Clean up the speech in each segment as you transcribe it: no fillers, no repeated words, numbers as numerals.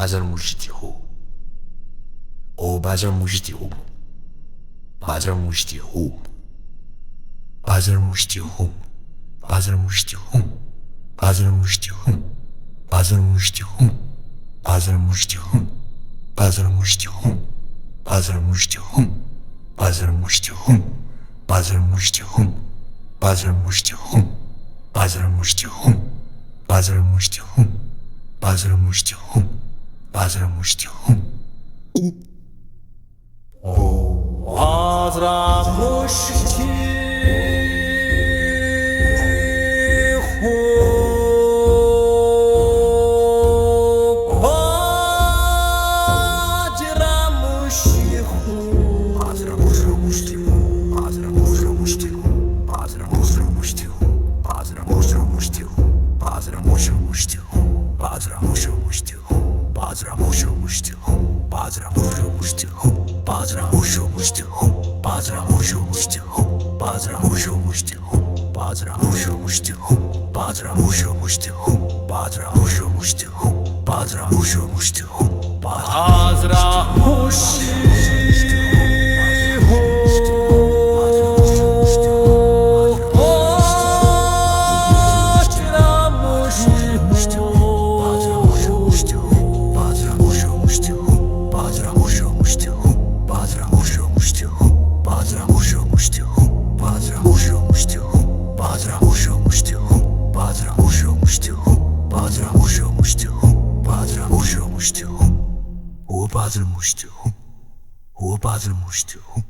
Bazar Mushtihu. O Bazar Mushtihu. Bazar Mushtihu. Bazar Mushtihu. Bazar Mushtihu. Bazar Mushtihu. Bazar Mushtihu. Bazar Mushtihu. Bazar Mushtihu. Bazar Mushtihu. Bazar Mushtihu. Bazar Mushtihu. Bazar Mushtihu. Bazar Mushtihu. Bazar Mushtihu. Bazar Mushtihu. Bazar Mushtihu. Bazar Mushtihu.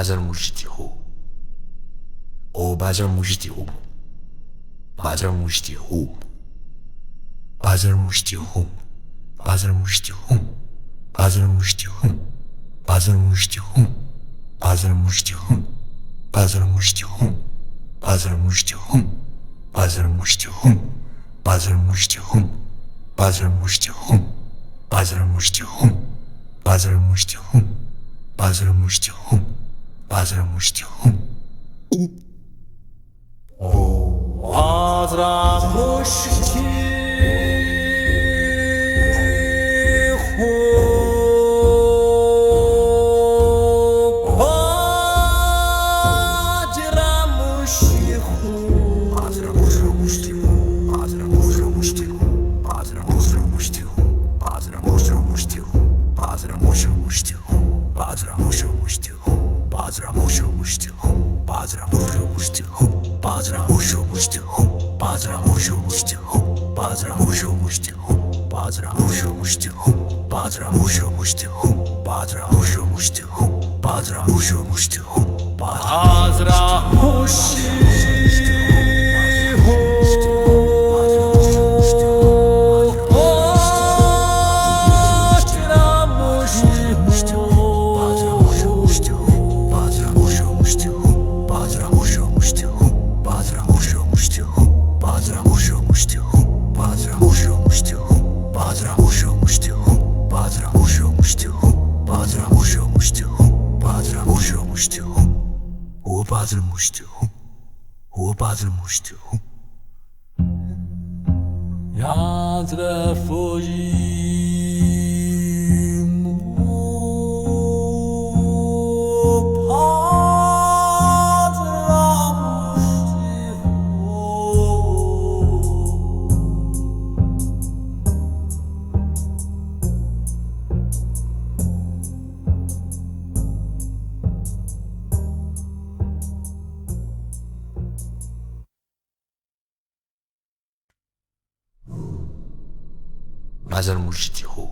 Bazar Mushtihu. O Bazar Mushtihu. Bazar Mushtihu. Bazar Mushtihu. Bazar Mushtihu. Bazar Mushtihu. Bazar Mushtihu. Bazar Mushtihu. Bazar Mushtihu. Bazar Mushtihu. Bazar Mushtihu. Bazar Mushtihu. Bazar Mushtihu. Bazar Mushtihu. Bazar Mushtihu. Bazar Mushtihu. Bazar Mushtihu. Bazar Mushtihu. Bazar Mushtihu.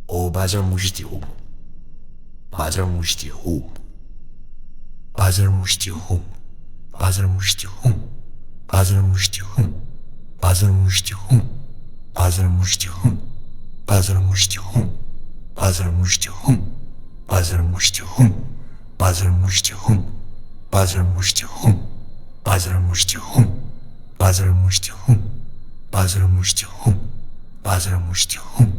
O Bazar Mushtihu. Bazar Mushtihu. Bazar Mushtihu. Bazar Mushtihu. Bazar Mushtihu. Bazarmushti-hum. Bazarmushti-hum. Bazarmushti-hum. Bazarmushti-hum. Bazarmushti-hum. Bazarmushti-hum. Bazarmushti-hum. Bazarmushti-hum. Bazarmushti-hum. Bazarmushti-hum. Bazarmushti-hum.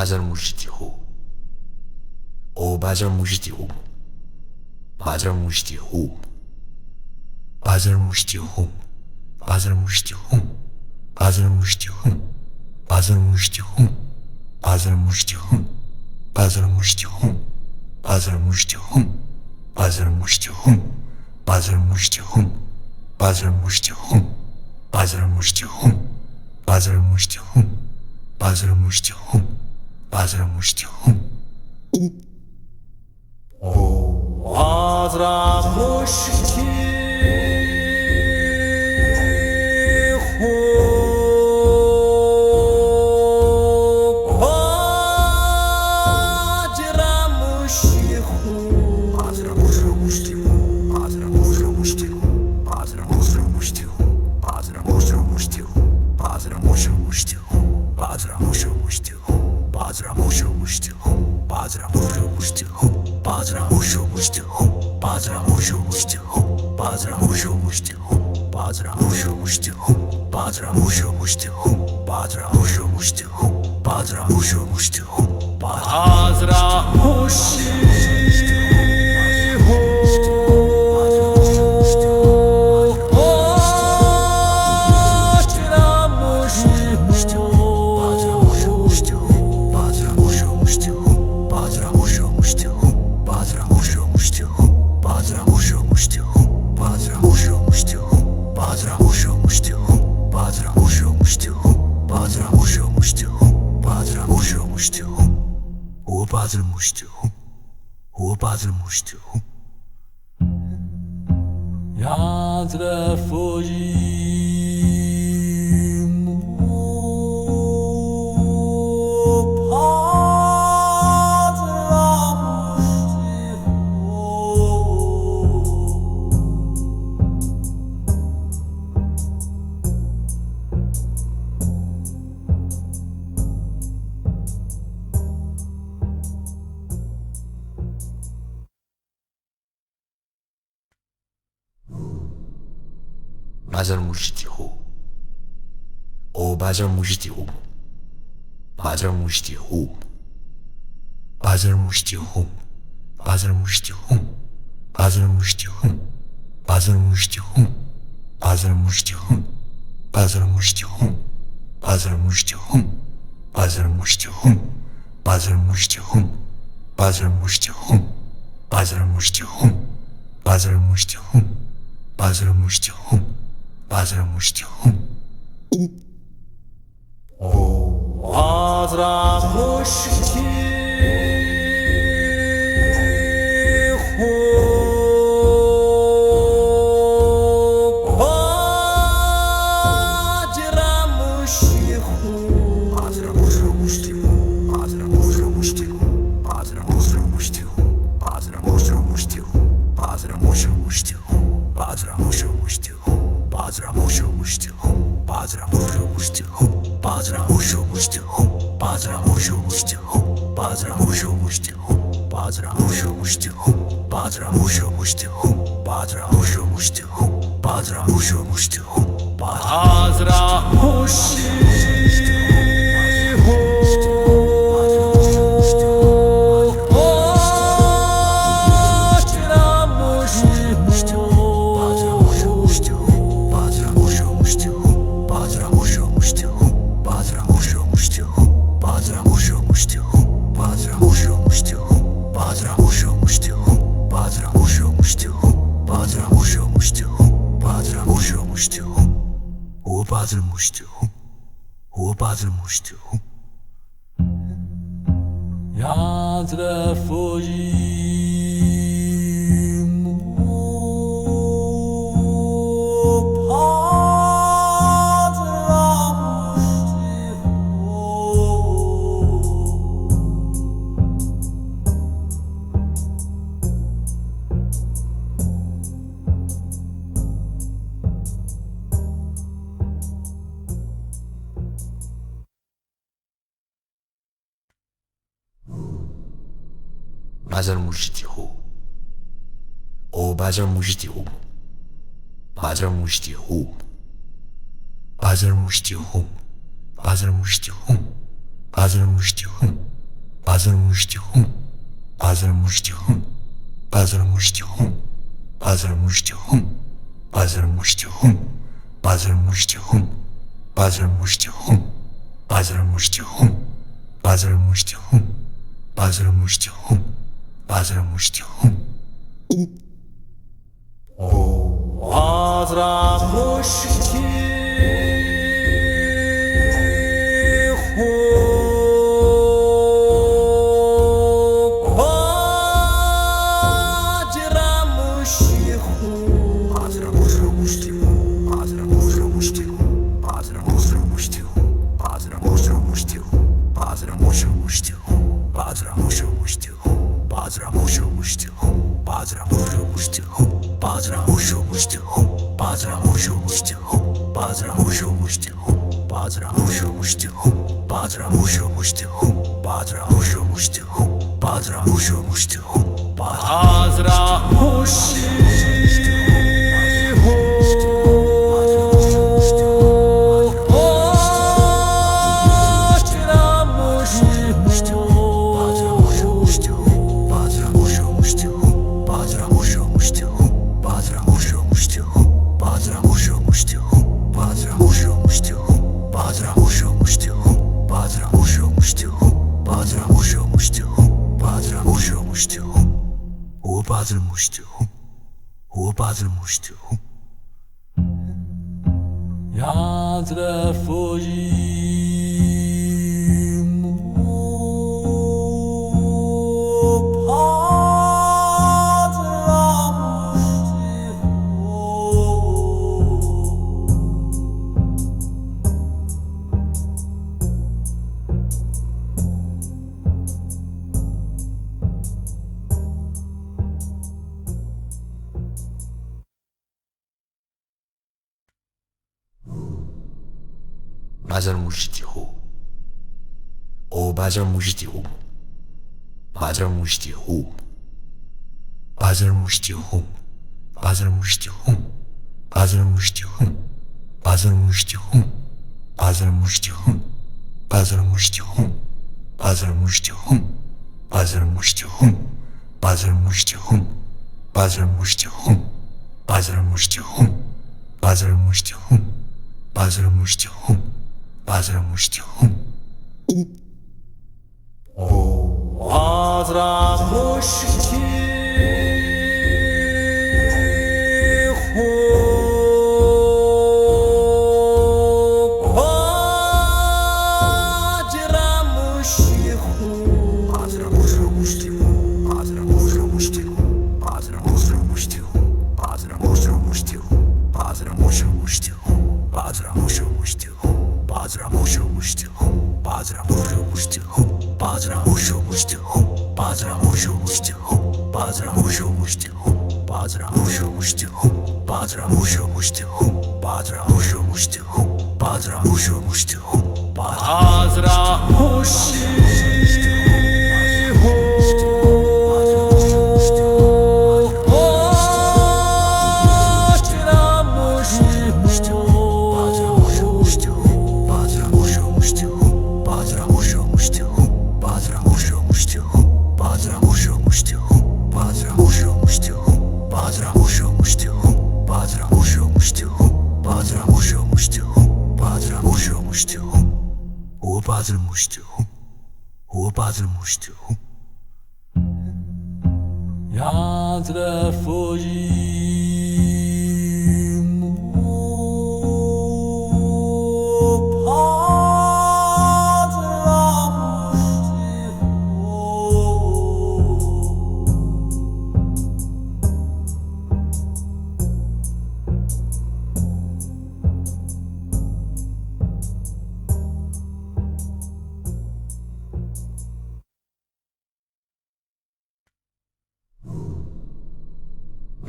Bazarmushti-hum. Oh, Bazarmushti-hum. Bazarmushti-hum. Bazarmushti-hum. Bazarmushti-hum. Bazarmushti-hum. Bazarmushti-hum. Bazarmushti-hum. Bazarmushti-hum. Bazarmushti-hum. Bazarmushti-hum. Bazarmushti-hum. Bazarmushti-hum. Bazarmushti-hum. Bazarmushti-hum. Bazarmushti-hum. Bazarmushti-hum. Bazarmushti-hum. Oh, Bazarmushti-hum. Bazarmushti-hum. Bazarmushti-hum. Bazarmushti-hum. Bazarmushti-hum. Bazarmushti-hum. Bazarmushti-hum. Bazarmushti-hum. Bazarmushti-hum. Bazarmushti-hum. Bazarmushti-hum. Bazarmushti-hum. Базарамушти хум. Базарамушти хум. Базарамушти хум. Базарамушти хум. Базарамушти Базарамушти хум. О базарамушти хум. Базарамушти хум. Базарамушти хум. Базарамушти хум. Базарамушти хум. Базарамушти хум. Базарамушти хум. Базарамушти хум. Базарамушти хум. Базарамушти хум. Базарамушти хум. Базарамушти хум. Базарамушти хум. Базарамушти хум. Базарамушти хум. Базарамушти хум. Базарамушти Базарамушти хум. О базарамушти хум. Базарамушти хум. Базарамушти хум. Базарамушти хум. Базарамушти хум. Базарамушти хум. Базарамушти хум. Базарамушти хум. Базарамушти хум. Базарамушти хум. Базарамушти хум. Базарамушти хум. Базарамушти хум. Базарамушти хум. Базарамушти хум. Базарамушти хум. Базарамушти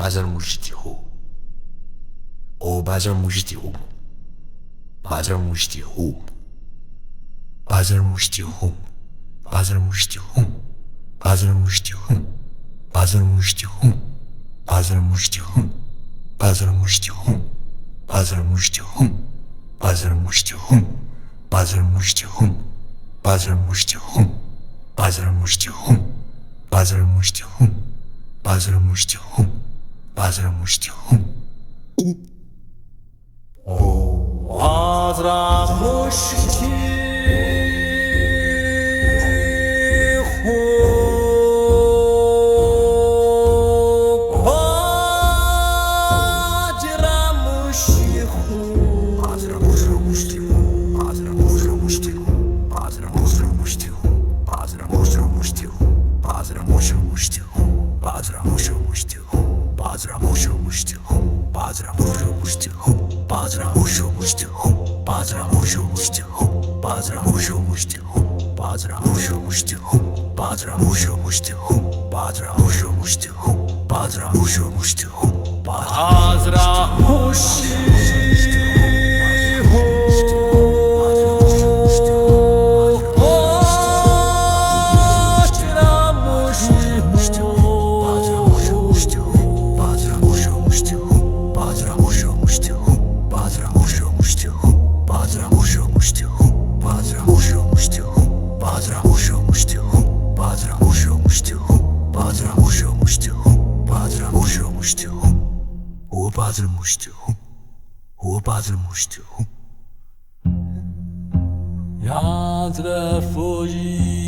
Bazar Mushtihu. O Bazar Mushtihu. Bazar Mushtihu. Bazar Mushtihu. Bazar Mushtihu. Bazar Mushtihu. Bazar Mushtihu. Bazar Mushtihu. Bazar Mushtihu. Bazar Mushtihu. Bazar Mushtihu. Bazar Mushtihu. Bazar Mushtihu. Bazar Mushtihu. Bazar Mushtihu. Bazar Mushtihu. Bazar Mushtihu. Bazar Mushtihu. Yadra Fuji.